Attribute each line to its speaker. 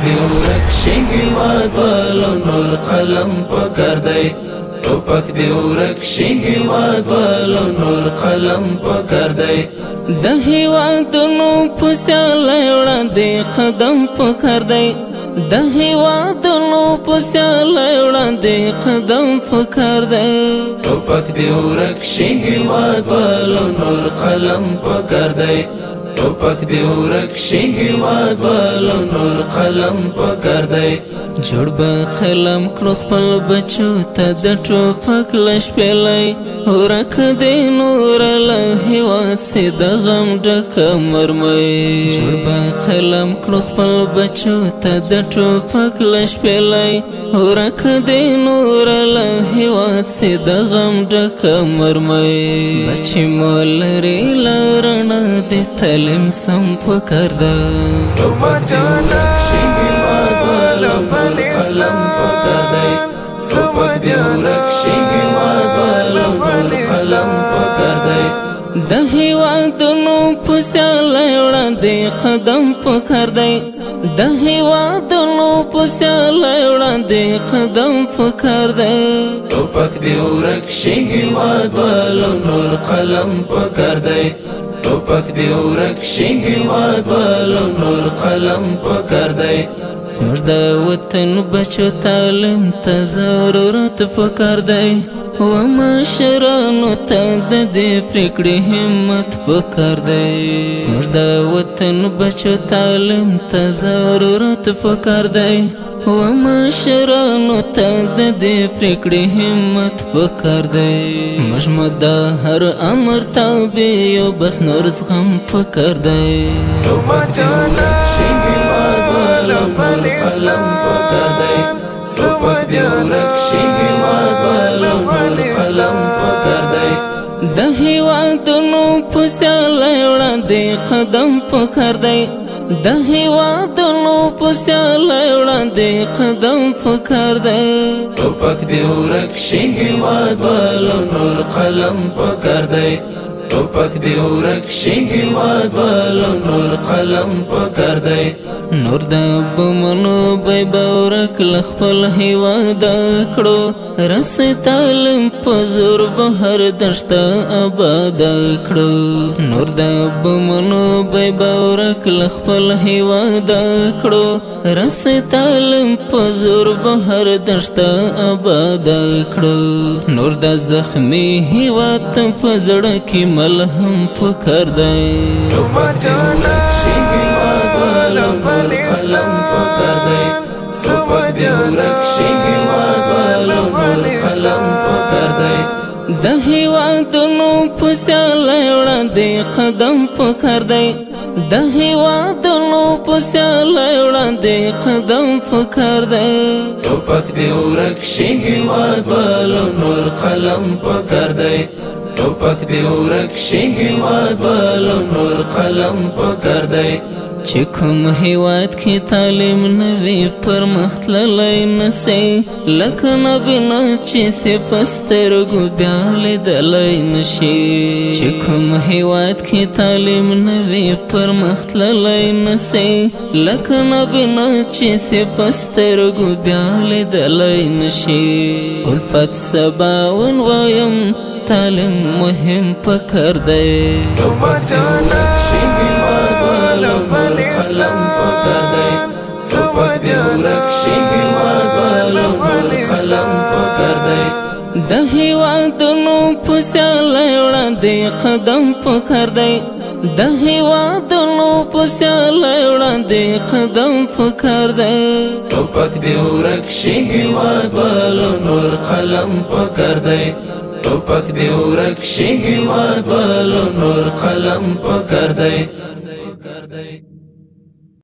Speaker 1: دی ورک شي هیواد والو نور قلم پکار دی ټوپک دی ورک شي هیواد والو نور قلم پکار دی
Speaker 2: د هیوادونو په سیالۍ وړاندې قدم پکار دی د هیوادونو په سیالۍ وړاندې قدم پکار دی
Speaker 1: ټوپک دی ورک شي هیواد والو نور قلم پکار دی ټوپک دی ورک شي هیواد والو نور قلم پکار دی
Speaker 2: جوړ به قلم کړو خپل بچو ته د ټوپک له شپېلۍ ورک دی نور له هېواد سي د غم ډکه مرمۍ جوړ به قلم کړو خپل بچو ته د ټوپک له شپېلۍ ورک دی نور له هېواد سي د غم ډکه مرمۍ بچې مو لرې له رڼا د تعلیم سم پکار ده
Speaker 1: قلم پکار دی ټوپک دی ورک شي هیواد والو نور قلم پکار دی
Speaker 2: د هیوادونو په سیالۍ وړاندې قدم پکار دی د هیوادونو په سیالۍ وړاندې قدم پکار دی
Speaker 1: ټوپک دی ورک شي هیواد والو نور قلم پکار دی ټوپک دی ورک شي هیواد والو نور قلم پکار دی
Speaker 2: زموږ د وطن بچو تعلیم ته ضرورت پکار دی و مشرانو ته د دې پرېکړې همت پکار دی زموږ د وطن بچو تعلیم ته ضرورت پکار دی و مشرانو ته د دې پرېکړې همت پکار دی موږ مو د هر امر تابع یو بس نور زغم پکار دی
Speaker 1: قلم پکار دی ټوپک دی ورک شي هیواد والو نور قلم پکار دی
Speaker 2: د هیوادونو په سیالۍ وړاندې قدم پکار دی د هیوادونو په سیالۍ وړاندې قدم پکار دی
Speaker 1: ټوپک دی ورک شي هیواد والو نور قلم پکار دی ټوپک دی ورک شي هیواد والو نور قلم پکار دی
Speaker 2: نور د بمونو بی بورک لخپل هیواده کړو رسې تعلیم په زور بهر دشته آباده کړو نور د بمونو بی بورک لخپل هیواده کړو رسې تعلیم په زور بهر دشته آباده کړو نور د زخمي هیواد ته په زړه کې ملهم پکار دی
Speaker 1: قلم پکار دی ټوپک دی ورک شي هیواد والو نور قلم پکار دی
Speaker 2: د هیوادونو په سیالۍ وړاندې قدم پکار دی د هیوادونو په سیالۍ وړاندې قدم پکار دی
Speaker 1: ټوپک دی ورک شي هیواد والو نور قلم پکار دی ټوپک دی ورک شي هیواد والو نور قلم پکار دی
Speaker 2: چې کوم هیواد کې تعلیم نه وي پرمختللی نسي لکه نابینا چې سي په سترګو بیا لیدلی نشي چې کوم هیواد کې تعلیم نه وي پرمختللی نسي لکه نابینا چې سي په سترګو بیا لیدلی نشي الفت سباون وایم تعلیم مهم پکار دی
Speaker 1: قلم پکار دی ټوپک دی ورک شي هیواد والو نور قلم پکار دی
Speaker 2: د هیوادونو په سیالۍ وړاندې قدم پکار دی د هیوادونو په سیالۍ وړاندې قدم پکار دی
Speaker 1: ټوپک دی ورک شي هیواد والو نور قلم پکار دی ټوپک دی ورک شي هیواد والو نور قلم پکار دی